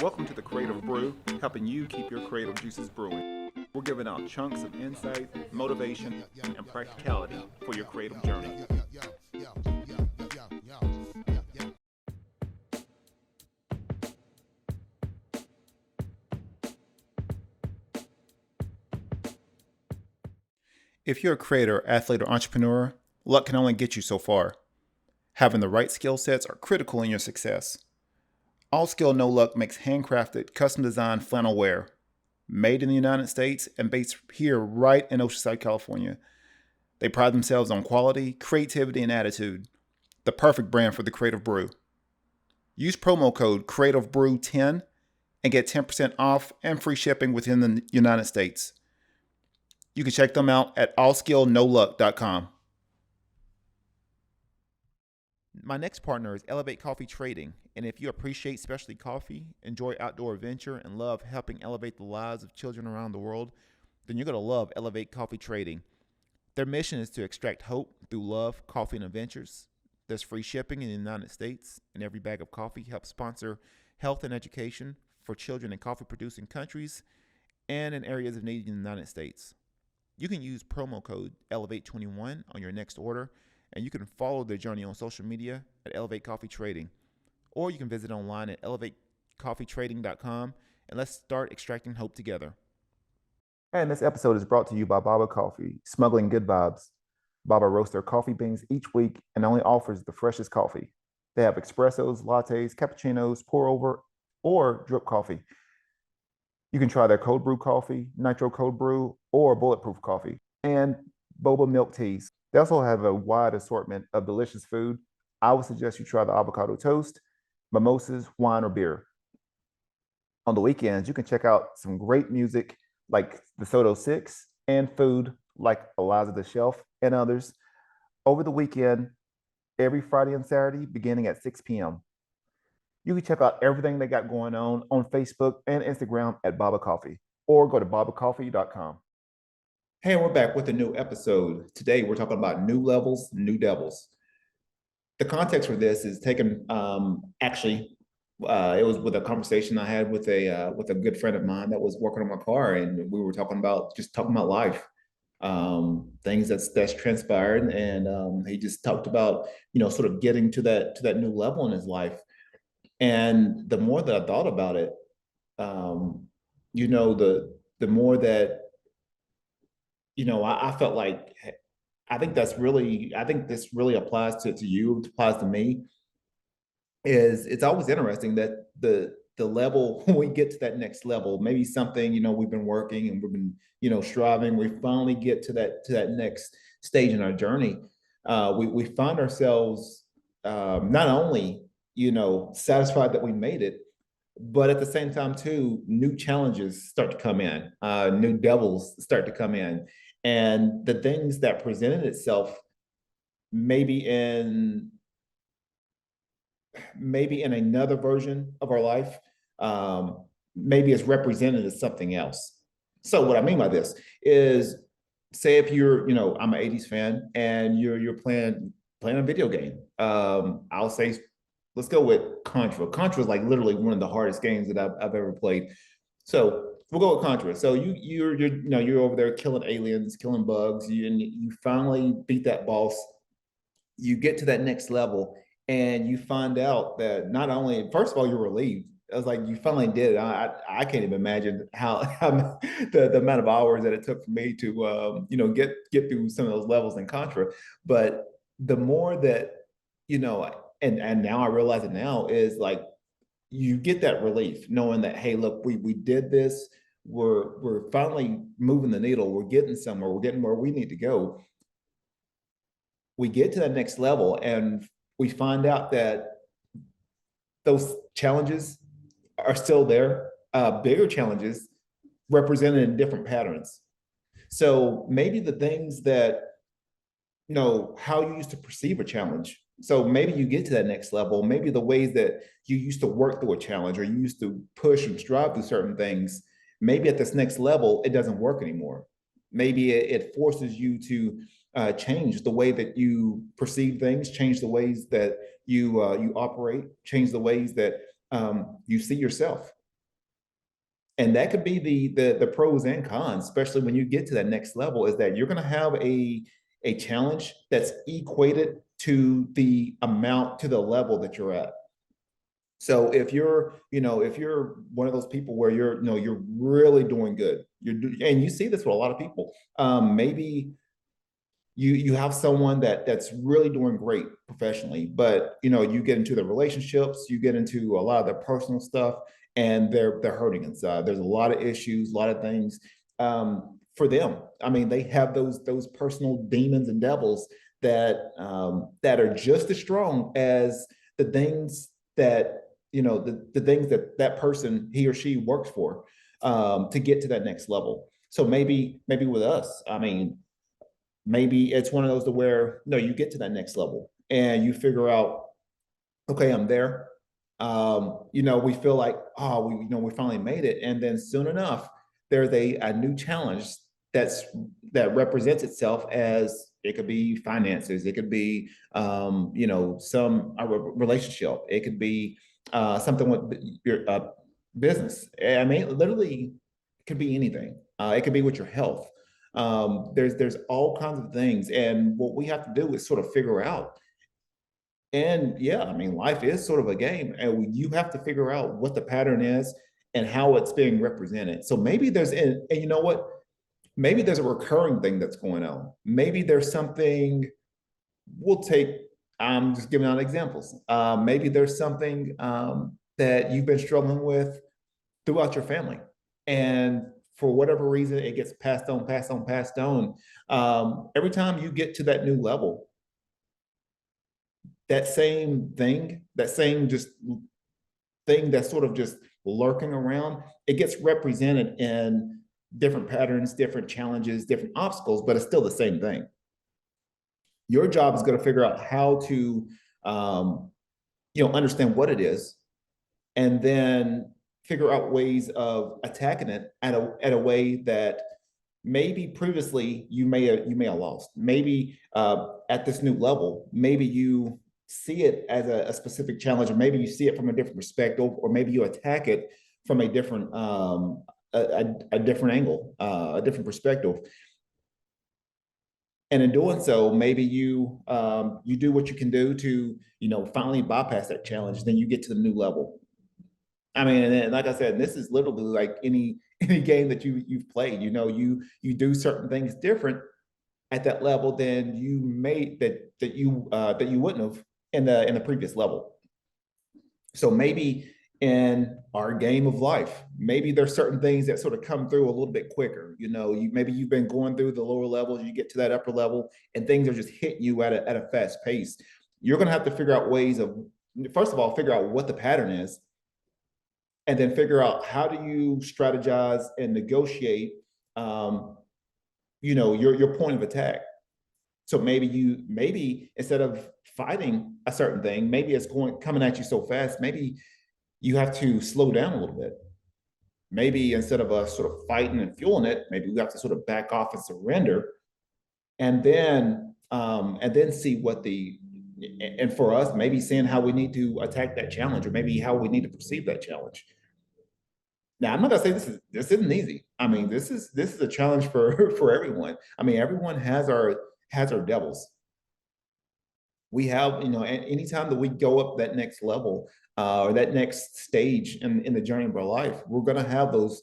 Welcome to the Creative Brew, helping you keep your creative juices brewing. We're giving out chunks of insight, motivation, and practicality for your creative journey. If you're a creator, athlete, or entrepreneur, luck can only get you so far. Having the right skill sets are critical in your success. All Skill No Luck makes handcrafted, custom-designed flannel wear, made in the United States and based here right in Oceanside, California. They pride themselves on quality, creativity, and attitude. The perfect brand for the Creative Brew. Use promo code CreativeBrew10 and get 10% off and free shipping within the United States. You can check them out at allskillnoluck.com. My next partner is Elevate Coffee Trading, and if you appreciate specialty coffee, enjoy outdoor adventure, and love helping elevate the lives of children around the world, then you're going to love Elevate Coffee Trading. Their mission is to extract hope through love, coffee, and adventures. There's free shipping in the United States, and every bag of coffee helps sponsor health and education for children in coffee-producing countries and in areas of need in the United States. You can use promo code Elevate21 on your next order, and you can follow their journey on social media at Elevate Coffee Trading. Or you can visit online at elevatecoffeetrading.com, and let's start extracting hope together. And this episode is brought to you by Baba Coffee, smuggling good vibes. Baba roasts their coffee beans each week and only offers the freshest coffee. They have espressos, lattes, cappuccinos, pour over, or drip coffee. You can try their cold brew coffee, nitro cold brew, or bulletproof coffee, and boba milk teas. They also have a wide assortment of delicious food. I would suggest you try the avocado toast, mimosas, wine, or beer. On the weekends, you can check out some great music like the Soto Six and food like Eliza the Shelf and others over the weekend, every Friday and Saturday, beginning at 6 p.m. You can check out everything they got going on Facebook and Instagram at Baba Coffee, or go to babacoffee.com. Hey, we're back with a new episode. Today, we're talking about new levels, new devils. The context for this is taken, it was with a conversation I had with a good friend of mine that was working on my car, and we were talking about life, things that's transpired, and he just talked about sort of getting to that new level in his life. And the more that I thought about it, the more that I felt like I think this really applies to you, it applies to me. It's always interesting that the level when we get to that next level, maybe something we've been working and we've been striving, we finally get to that next stage in our journey. We find ourselves not only satisfied that we made it, but at the same time too, new challenges start to come in, new devils start to come in, and the things that presented itself maybe in another version of our life, maybe it's represented as something else. So what I mean by this is, say if you're, I'm an 80s fan and you're playing a video game. I'll say, let's go with Contra. Contra is like literally one of the hardest games that I've ever played. So we'll go with Contra. So you're over there killing aliens, killing bugs. You finally beat that boss. You get to that next level, and you find out that not only, first of all, you're relieved. I was like, you finally did it. I can't even imagine how the amount of hours that it took for me to get through some of those levels in Contra. But the more that and now I realize it now, is like you get that relief knowing that, hey, look, we did this. We're finally moving the needle. We're getting somewhere. We're getting where we need to go. We get to that next level, and we find out that those challenges are still there, bigger challenges represented in different patterns. So maybe the things that, how you used to perceive a challenge. So maybe you get to that next level, maybe the ways that you used to work through a challenge, or you used to push and strive through certain things, maybe at this next level, it doesn't work anymore. Maybe it forces you to change the way that you perceive things, change the ways that you operate, change the ways that you see yourself. And that could be the pros and cons, especially when you get to that next level, is that you're going to have a challenge that's equated to the amount, to the level that you're at. So if you're one of those people where you're really doing good, and you see this with a lot of people, maybe you have someone that's really doing great professionally, but you get into the relationships, you get into a lot of their personal stuff, and they're hurting inside. There's a lot of issues, a lot of things for them. I mean, they have those personal demons and devils that are just as strong as the things that the things that person, he or she, works for to get to that next level. So maybe with us, I mean, maybe it's one of those to where no, you get to that next level and you figure out, okay, I'm there. We feel like, oh, we finally made it, and then soon enough, there's a new challenge that represents itself as, it could be finances, it could be some a relationship, it could be something with your business. I mean, literally, it could be anything. It could be with your health. There's all kinds of things, and what we have to do is sort of figure out. And yeah, I mean, life is sort of a game, and you have to figure out what the pattern is and how it's being represented. So maybe and you know what? Maybe there's a recurring thing that's going on. Maybe there's something. We'll take. I'm just giving out examples. Maybe there's something that you've been struggling with throughout your family, and for whatever reason, it gets passed on, passed on, passed on. Every time you get to that new level, that same thing, that same just thing that's sort of just lurking around, it gets represented in different patterns, different challenges, different obstacles, but it's still the same thing. Your job is going to figure out how to, understand what it is, and then figure out ways of attacking it at a way that maybe previously you may have lost. Maybe at this new level, maybe you see it as a specific challenge, or maybe you see it from a different perspective, or maybe you attack it from a different a different angle, a different perspective. And in doing so, maybe you do what you can do to finally bypass that challenge. Then you get to the new level. I mean, and like I said, this is literally like any game that you've played. You do certain things different at that level than you made that you wouldn't have in the previous level. So maybe in our game of life, maybe there's certain things that sort of come through a little bit quicker. Maybe you've been going through the lower levels, you get to that upper level, and things are just hitting you at a fast pace. You're going to have to figure out ways of, first of all, figure out what the pattern is, and then figure out how do you strategize and negotiate your point of attack. So maybe instead of fighting a certain thing, maybe it's coming at you so fast, maybe you have to slow down a little bit. Maybe instead of us sort of fighting and fueling it, maybe we have to sort of back off and surrender, and then see what the and for us, maybe seeing how we need to attack that challenge, or maybe how we need to perceive that challenge. Now, I'm not gonna say this isn't easy. I mean, this is a challenge for for everyone. I mean, everyone has our devils. We have, anytime that we go up that next level, or that next stage in the journey of our life, we're gonna have those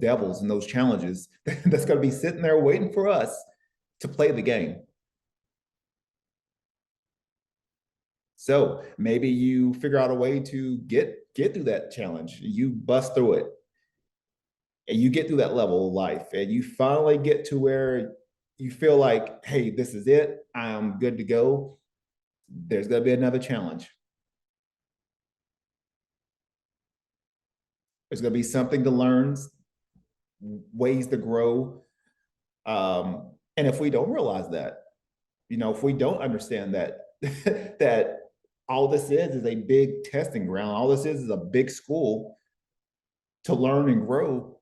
devils and those challenges that's gonna be sitting there waiting for us to play the game. So maybe you figure out a way to get through that challenge. You bust through it, and you get through that level of life, and you finally get to where you feel like, hey, this is it. I'm good to go. There's going to be another challenge. There's going to be something to learn, ways to grow. And if we don't realize that, if we don't understand that, that all this is a big testing ground, all this is a big school to learn and grow.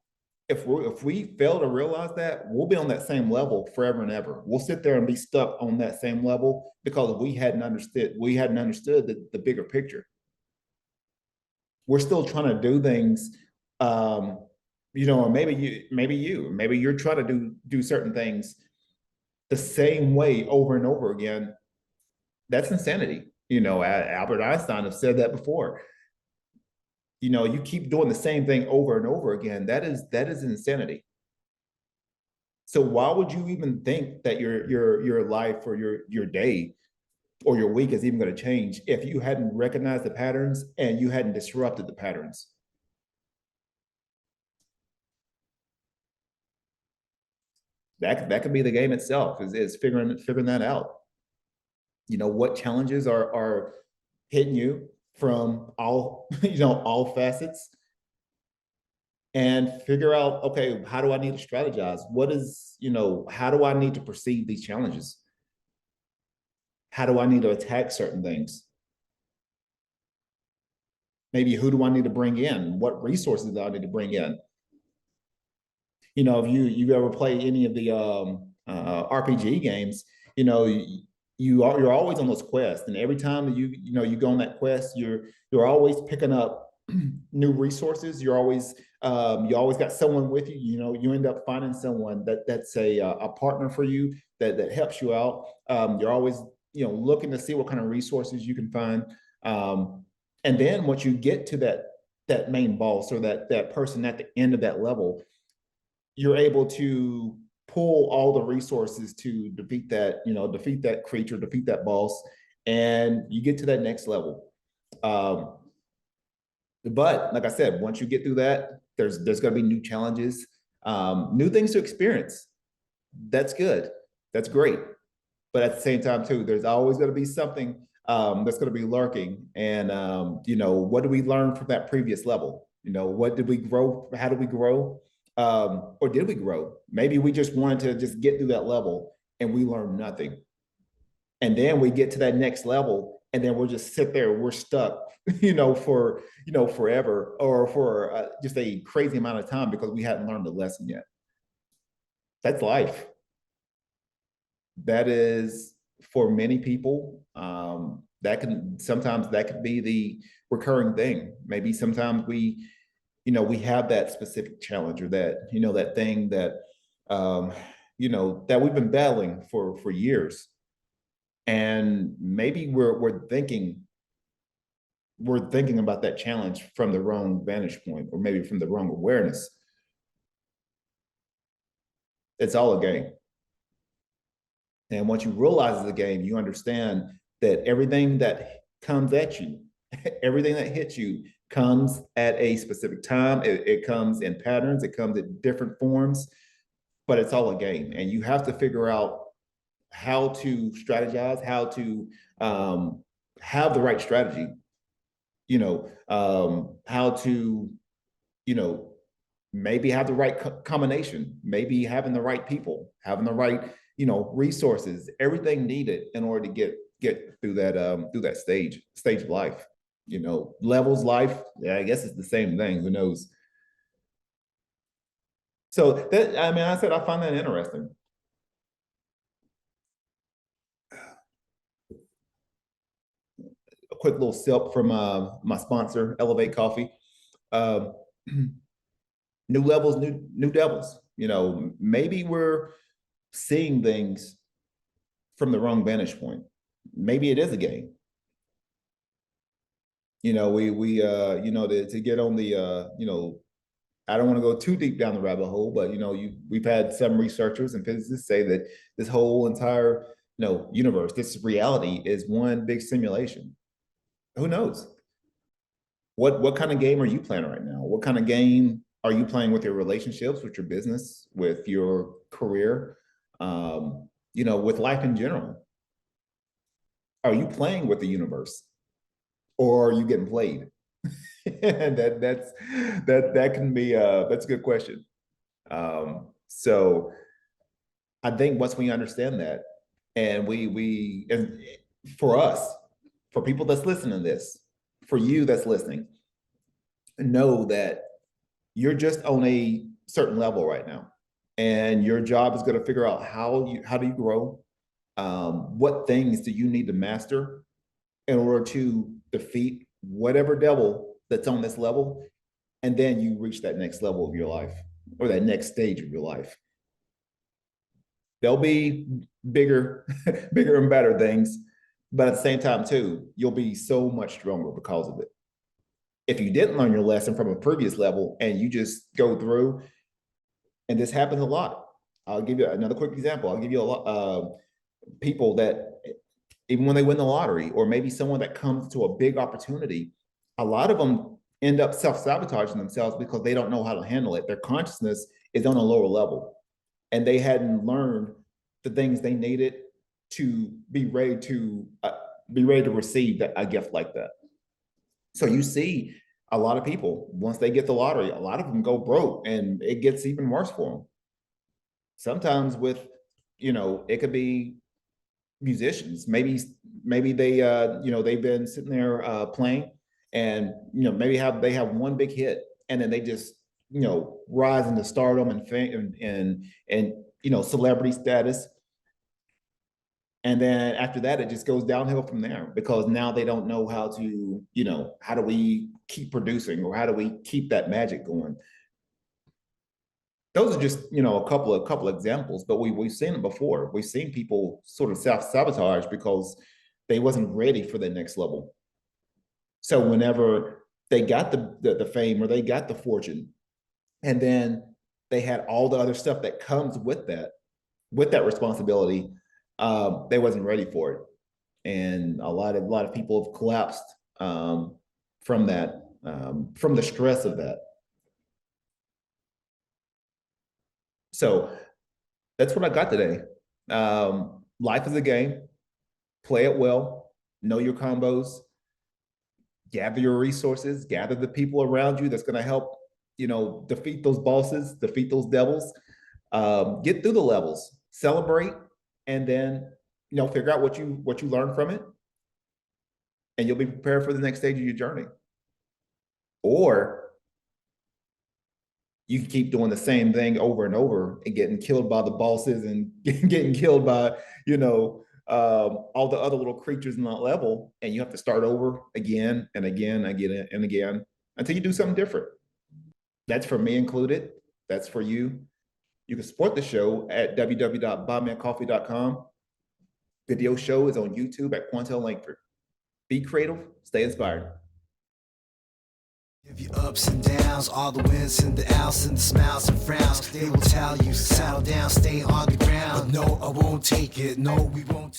If we fail to realize that, we'll be on that same level forever and ever. We'll sit there and be stuck on that same level because we hadn't understood the bigger picture. We're still trying to do things or maybe you're trying to do certain things the same way over and over again. That's insanity. Albert Einstein have said that before. You keep doing the same thing over and over again. That is insanity. So why would you even think that your life or your day or your week is even going to change if you hadn't recognized the patterns and you hadn't disrupted the patterns? That could be the game itself, is figuring that out. What challenges are hitting you from all all facets, and figure out, okay, how do I need to strategize? How do I need to perceive these challenges? How do I need to attack certain things? Maybe who do I need to bring in? What resources do I need to bring in? If you ever play any of the RPG games, you're always on those quests, and every time you go on that quest, you're always picking up new resources. You always got someone with you. You end up finding someone that's a partner for you that helps you out. You're always looking to see what kind of resources you can find. And then once you get to that main boss, or that person at the end of that level, you're able to pull all the resources to defeat that creature, defeat that boss, and you get to that next level. But like I said, once you get through that, there's going to be new challenges, new things to experience. That's good. That's great. But at the same time, too, there's always going to be something that's going to be lurking. And what do we learn from that previous level? What did we grow? How did we grow? Or did we grow? Maybe we just wanted to just get through that level and we learned nothing. And then we get to that next level, and then we'll just sit there, we're stuck, for forever, or for just a crazy amount of time, because we hadn't learned the lesson yet. That's life. That is, for many people, sometimes that could be the recurring thing. Maybe sometimes we have that specific challenge, or that thing that we've been battling for years. And maybe we're thinking about that challenge from the wrong vantage point, or maybe from the wrong awareness. It's all a game. And once you realize it's a game, you understand that everything that comes at you, everything that hits you, comes at a specific time. It comes in patterns. It comes in different forms, but it's all a game. And you have to figure out how to strategize, how to have the right strategy, how to, maybe have the right combination, maybe having the right people, having the right, resources, everything needed in order to get through that stage of life. Levels life, yeah, I guess it's the same thing. Who knows? So that, I said, I find that interesting. A quick little sip from my sponsor, Elevate Coffee. Um, New levels, new devils. Maybe we're seeing things from the wrong vantage point. Maybe it is a game. We to get on the I don't want to go too deep down the rabbit hole, but we've had some researchers and physicists say that this whole entire universe, this reality, is one big simulation. Who knows? What kind of game are you playing right now? What kind of game are you playing with your relationships, with your business, with your career, with life in general? Are you playing with the universe, or are you getting played? And that can be that's a good question. So I think once we understand that, and and for us, for people that's listening to this, for you that's listening, know that you're just on a certain level right now, and your job is going to figure out how do you grow, what things do you need to master, in order to defeat whatever devil that's on this level, And then you reach that next level of your life or that next stage of your life. They'll be bigger, bigger and better things. But at the same time, too, you'll be so much stronger because of it. If you didn't learn your lesson from a previous level and you just go through, and this happens a lot. I'll give you another quick example. I'll give you a lot people that even when they win the lottery, or maybe someone that comes to a big opportunity, a lot of them end up self-sabotaging themselves because they don't know how to handle it. Their consciousness is on a lower level, and they hadn't learned the things they needed to be ready to receive a gift like that. So you see a lot of people, once they get the lottery, a lot of them go broke, and it gets even worse for them. Sometimes with, it could be musicians. Maybe they they've been sitting there playing, and maybe they have one big hit, and then they just rise into stardom and fame and celebrity status. And then after that, it just goes downhill from there, because now they don't know how to, how do we keep producing, or how do we keep that magic going? Those are just, a couple examples, but we've seen it before. We've seen people sort of self-sabotage because they wasn't ready for the next level. So whenever they got the fame, or they got the fortune, and then they had all the other stuff that comes with that responsibility, they wasn't ready for it, and a lot of people have collapsed from that, from the stress of that. So that's what I got today. Life is a game. Play it well. Know your combos. Gather your resources. Gather the people around you that's going to help, defeat those bosses, defeat those devils. Get through the levels. Celebrate, and then figure out what you learn from it, and you'll be prepared for the next stage of your journey. Or you can keep doing the same thing over and over and getting killed by the bosses, and getting killed by all the other little creatures in that level, and you have to start over again and again and again and again until you do something different. That's for me included. That's for you. You can support the show at www.buymeacoffee.com. Video show is on YouTube at Quantel Langford. Be creative, stay inspired. Give you ups and downs, all the wins and the outs and the smiles and frowns. They will tell you, settle down, stay on the ground. But no, I won't take it. No, we won't take it.